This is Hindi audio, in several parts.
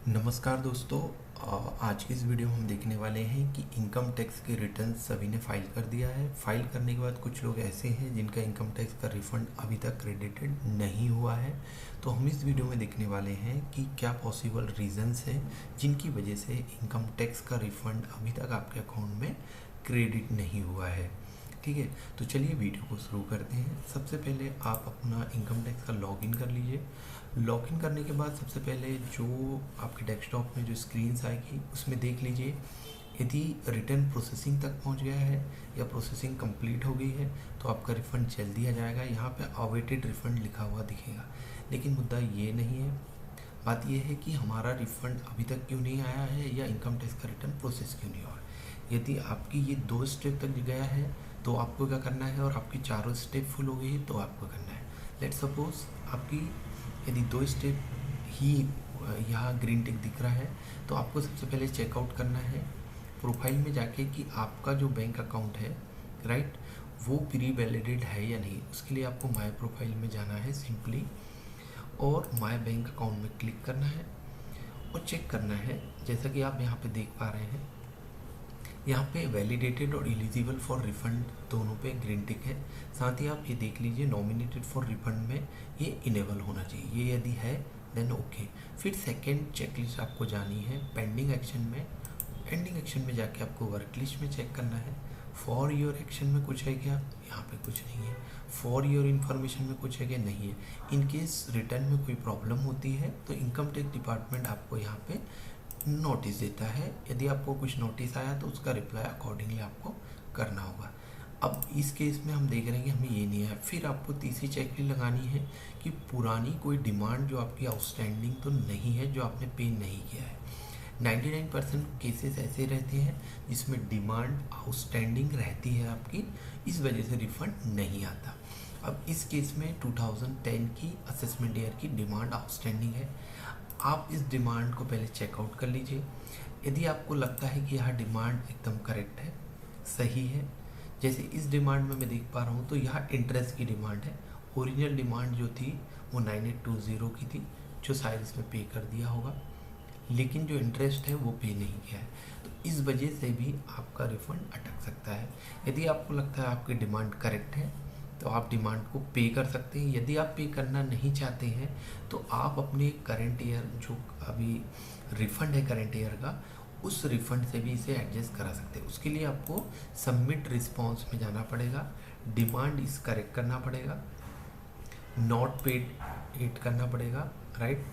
नमस्कार दोस्तों। आज की इस वीडियो में हम देखने वाले हैं कि इनकम टैक्स के रिटर्न सभी ने फाइल कर दिया है। फाइल करने के बाद कुछ लोग ऐसे हैं जिनका इनकम टैक्स का रिफंड अभी तक क्रेडिटेड नहीं हुआ है। तो हम इस वीडियो में देखने वाले हैं कि क्या पॉसिबल रीजंस हैं जिनकी वजह से इनकम टैक्स का रिफंड अभी तक आपके अकाउंट में क्रेडिट नहीं हुआ है। ठीक है, तो चलिए वीडियो को शुरू करते हैं। सबसे पहले आप अपना इनकम टैक्स का लॉगिन कर लीजिए। लॉगिन करने के बाद सबसे पहले जो आपके डेस्कटॉप में जो स्क्रीन्स आएगी उसमें देख लीजिए यदि रिटर्न प्रोसेसिंग तक पहुंच गया है या प्रोसेसिंग कंप्लीट हो गई है तो आपका रिफ़ंड जल्दी आ जाएगा। यहाँ पे अवेटेड रिफ़ंड लिखा हुआ दिखेगा, लेकिन मुद्दा ये नहीं है। बात यह है कि हमारा रिफ़ंड अभी तक क्यों नहीं आया है या इनकम टैक्स का रिटर्न प्रोसेस क्यों नहीं हुआ है। यदि आपकी ये 2 स्टेप तक गया है तो आपको क्या करना है, और आपकी चारों स्टेप फुल हो गई है तो आपको करना है। लेट्स सपोज आपकी यदि 2 स्टेप ही यहाँ ग्रीन टिक दिख रहा है तो आपको सबसे पहले चेकआउट करना है प्रोफाइल में जाके कि आपका जो बैंक अकाउंट है राइट वो प्री वैलिडेट है या नहीं। उसके लिए आपको माय प्रोफाइल में जाना है सिंपली, और माय बैंक अकाउंट में क्लिक करना है और चेक करना है। जैसा कि आप यहाँ पे देख पा रहे हैं, यहाँ पे वैलिडेटेड और एलिजिबल फॉर रिफंड दोनों पे ग्रीन टिक है। साथ ही आप ये देख लीजिए नॉमिनेटेड फॉर रिफंड में ये इनेबल होना चाहिए, ये यदि है देन ओके। फिर सेकंड चेकलिस्ट आपको जानी है पेंडिंग एक्शन में। पेंडिंग एक्शन में जाके आपको वर्क लिस्ट में चेक करना है फॉर योर एक्शन में कुछ है क्या, यहाँ पे कुछ नहीं है। फॉर योर इन्फॉर्मेशन में कुछ है क्या, नहीं है। इन केस रिटर्न में कोई प्रॉब्लम होती है तो इनकम टैक्स डिपार्टमेंट आपको यहाँ पे नोटिस देता है। यदि आपको कुछ नोटिस आया तो उसका रिप्लाई अकॉर्डिंगली आपको करना होगा। अब इस केस में हम देख रहे हैं कि हमें ये नहीं है। फिर आपको तीसरी चेकलिस्ट लगानी है कि पुरानी कोई डिमांड जो आपकी आउटस्टैंडिंग तो नहीं है, जो आपने पे नहीं किया है। 99% केसेस ऐसे रहते हैं जिसमें डिमांड आउटस्टैंडिंग रहती है आपकी, इस वजह से रिफंड नहीं आता। अब इस केस में 2010 की असेसमेंट ईयर की डिमांड आउटस्टैंडिंग है। आप इस डिमांड को पहले चेकआउट कर लीजिए। यदि आपको लगता है कि यह डिमांड एकदम करेक्ट है, सही है, जैसे इस डिमांड में मैं देख पा रहा हूँ तो यह इंटरेस्ट की डिमांड है। ओरिजिनल डिमांड जो थी वो 9820 की थी, जो शायद इसमें पे कर दिया होगा, लेकिन जो इंटरेस्ट है वो पे नहीं किया है। तो इस वजह से भी आपका रिफंड अटक सकता है। यदि आपको लगता है आपकी डिमांड करेक्ट है तो आप डिमांड को पे कर सकते हैं। यदि आप पे करना नहीं चाहते हैं तो आप अपने करंट ईयर जो अभी रिफ़ंड है करंट ईयर का, उस रिफ़ंड से भी इसे एडजस्ट करा सकते हैं। उसके लिए आपको सबमिट रिस्पॉन्स में जाना पड़ेगा, डिमांड इस करेक्ट करना पड़ेगा, नॉट पेड एड करना पड़ेगा राइट।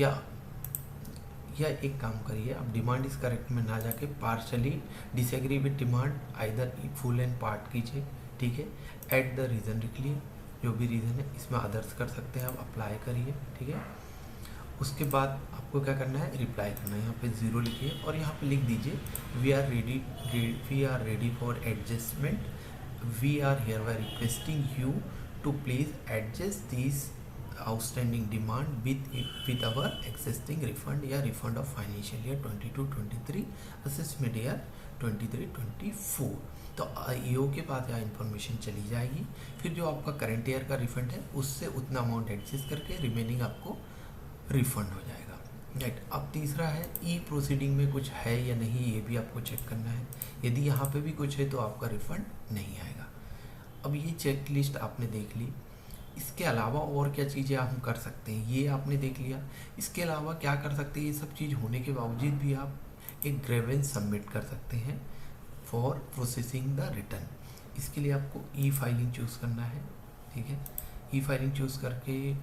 या एक काम करिए, आप डिमांड इस करेक्ट में ना जाके partially disagree with demand either full and part कीजिए। ठीक है, एट द रीज़न लिख लिए, जो भी रीज़न है इसमें अदर्स कर सकते हैं, आप अप्लाई करिए। ठीक है, उसके बाद आपको क्या करना है, रिप्लाई करना है। यहाँ पे 0 लिखिए और यहाँ पे लिख दीजिए we are ready for adjustment, we are here by requesting you to please adjust this outstanding demand with our existing refund या refund of financial year 22-23 assessment year 23-24। तो ईओ के पास यहाँ इन्फॉर्मेशन चली जाएगी। फिर जो आपका करंट ईयर का रिफंड है उससे उतना अमाउंट एडजस्ट करके रिमेनिंग आपको रिफंड हो जाएगा राइट। अब तीसरा है ई प्रोसीडिंग में कुछ है या नहीं, ये भी आपको चेक करना है। यदि यहाँ पे भी कुछ है तो आपका रिफंड नहीं आएगा। अब ये चेक लिस्ट आपने देख ली, इसके अलावा और क्या चीज़ें हम कर सकते हैं ये आपने देख लिया। इसके अलावा क्या कर सकते हैं, ये सब चीज़ होने के बावजूद भी आप एक ग्रेवेंस सबमिट कर सकते हैं फॉर प्रोसेसिंग द रिटर्न। इसके लिए आपको ई फाइलिंग चूज़ करना है। ठीक है, ई फाइलिंग चूज़ करके,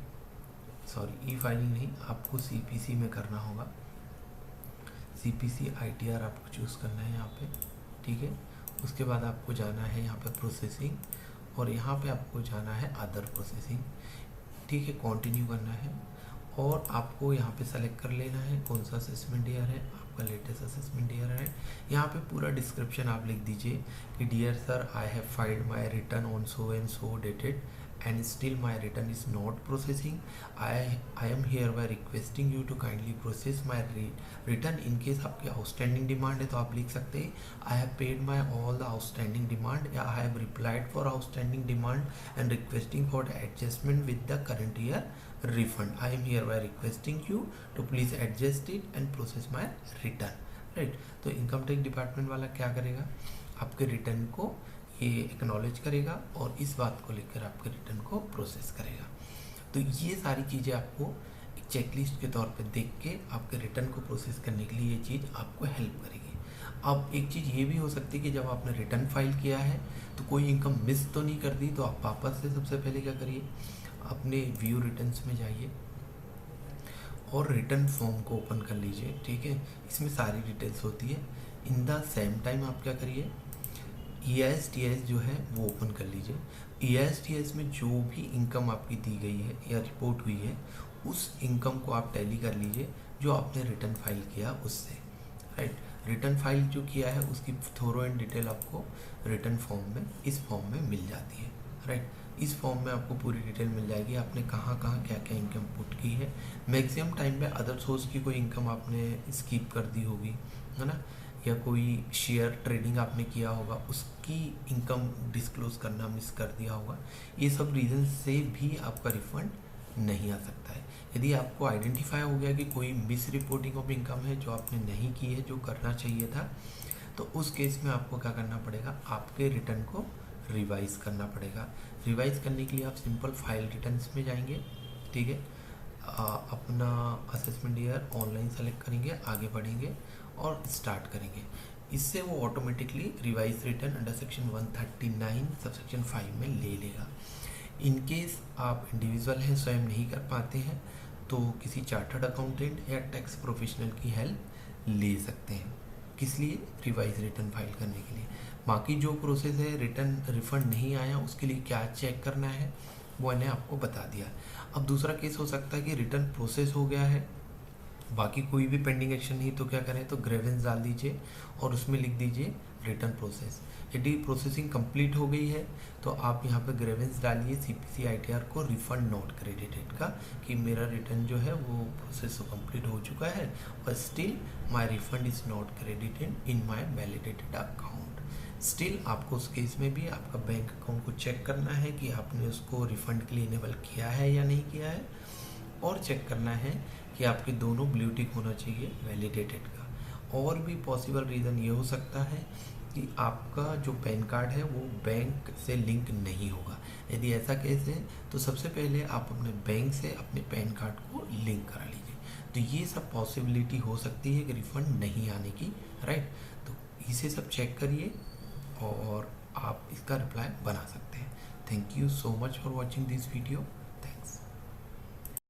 सॉरी ई फाइलिंग नहीं, आपको सीपीसी में करना होगा। सीपीसी आईटीआर आपको चूज़ करना है यहाँ पे। ठीक है, उसके बाद आपको जाना है यहाँ पे प्रोसेसिंग, और यहाँ पे आपको जाना है अदर प्रोसेसिंग। ठीक है, कंटिन्यू करना है और आपको यहाँ पे सेलेक्ट कर लेना है कौन सा असेसमेंट ईयर है आपका, लेटेस्ट असेसमेंट ईयर है। यहाँ पे पूरा डिस्क्रिप्शन आप लिख दीजिए कि dear sir, I have filed my return on so and so dated and still my return is not processing. I am hereby requesting you to kindly process my return. In case आपकी outstanding demand है तो आप लिख सकते हैं I have paid my all the outstanding demand, या I have replied for outstanding demand and requesting for the adjustment with the current year refund. I am hereby requesting you to please adjust it and process my return. Right, तो इनकम टैक्स डिपार्टमेंट वाला क्या करेगा, आपके रिटर्न को ये एक्नॉलेज करेगा और इस बात को लेकर आपके रिटर्न को प्रोसेस करेगा। तो ये सारी चीज़ें आपको एक चेकलिस्ट के तौर पे देख के आपके रिटर्न को प्रोसेस करने के लिए ये चीज़ आपको हेल्प करेगी। अब एक चीज़ ये भी हो सकती है कि जब आपने रिटर्न फाइल किया है तो कोई इनकम मिस तो नहीं कर दी, तो आप वापस से सबसे पहले क्या करिए, अपने व्यू रिटर्न्स में जाइए और रिटर्न फॉर्म को ओपन कर लीजिए। ठीक है, इसमें सारी डिटेल्स होती है। इन द सेम टाइम आप क्या करिए, EIS-TIS जो है वो ओपन कर लीजिए। EIS-TIS में जो भी इनकम आपकी दी गई है या रिपोर्ट हुई है उस इनकम को आप टैली कर लीजिए जो आपने रिटर्न फाइल किया उससे। राइट, रिटर्न फाइल जो किया है उसकी थोरो एंड डिटेल आपको रिटर्न फॉर्म में, इस फॉर्म में मिल जाती है। राइट, इस फॉर्म में आपको पूरी डिटेल मिल जाएगी, आपने कहाँ कहाँ क्या क्या इनकम पुट की है। मैक्सिमम टाइम पे अदर सोर्स की कोई इनकम आपने स्किप कर दी होगी, है ना, या कोई शेयर ट्रेडिंग आपने किया होगा उसकी इनकम डिस्क्लोज करना मिस कर दिया होगा। ये सब रीज़न से भी आपका रिफंड नहीं आ सकता है। यदि आपको आइडेंटिफाई हो गया कि कोई मिस रिपोर्टिंग ऑफ इनकम है जो आपने नहीं की है, जो करना चाहिए था, तो उस केस में आपको क्या करना पड़ेगा, आपके रिटर्न को रिवाइज करना पड़ेगा। रिवाइज करने के लिए आप सिंपल फाइल रिटर्न्स में जाएंगे। ठीक है, अपना असेसमेंट ईयर ऑनलाइन सेलेक्ट करेंगे, आगे बढ़ेंगे और स्टार्ट करेंगे। इससे वो automatically revise return under section 139 subsection 5 में ले लेगा। इन केस आप इंडिविजुअल हैं, स्वयं नहीं कर पाते हैं, तो किसी चार्टर्ड अकाउंटेंट या टैक्स प्रोफेशनल की हेल्प ले सकते हैं। किस लिए, रिवाइज रिटर्न फाइल करने के लिए। बाकी जो प्रोसेस है, रिटर्न रिफंड नहीं आया उसके लिए क्या चेक करना है वो मैंने आपको बता दिया। अब दूसरा केस हो सकता है कि रिटर्न प्रोसेस हो गया है, बाकी कोई भी पेंडिंग एक्शन नहीं, तो क्या करें, तो ग्रेवेंस डाल दीजिए और उसमें लिख दीजिए रिटर्न प्रोसेस। यदि प्रोसेसिंग कंप्लीट हो गई है तो आप यहाँ पे ग्रेवेंस डालिए CPC ITR को रिफंड नॉट क्रेडिटेड का, कि मेरा रिटर्न जो है वो प्रोसेस तो कंप्लीट हो चुका है और still my refund is not credited in my validated account. Still आपको उस केस में भी आपका बैंक अकाउंट को चेक करना है कि आपने उसको रिफंड के लिए इनेबल किया है या नहीं किया है, और चेक करना है कि आपके दोनों ब्लू टिक होना चाहिए वैलिडेटेड का। और भी पॉसिबल रीज़न ये हो सकता है कि आपका जो पैन कार्ड है वो बैंक से लिंक नहीं होगा। यदि ऐसा केस है तो सबसे पहले आप अपने बैंक से अपने पैन कार्ड को लिंक करा लीजिए। तो ये सब पॉसिबिलिटी हो सकती है कि रिफ़ंड नहीं आने की। राइट, तो इसे सब चेक करिए और आप इसका रिप्लाई बना सकते हैं। Thank you so much for watching this video.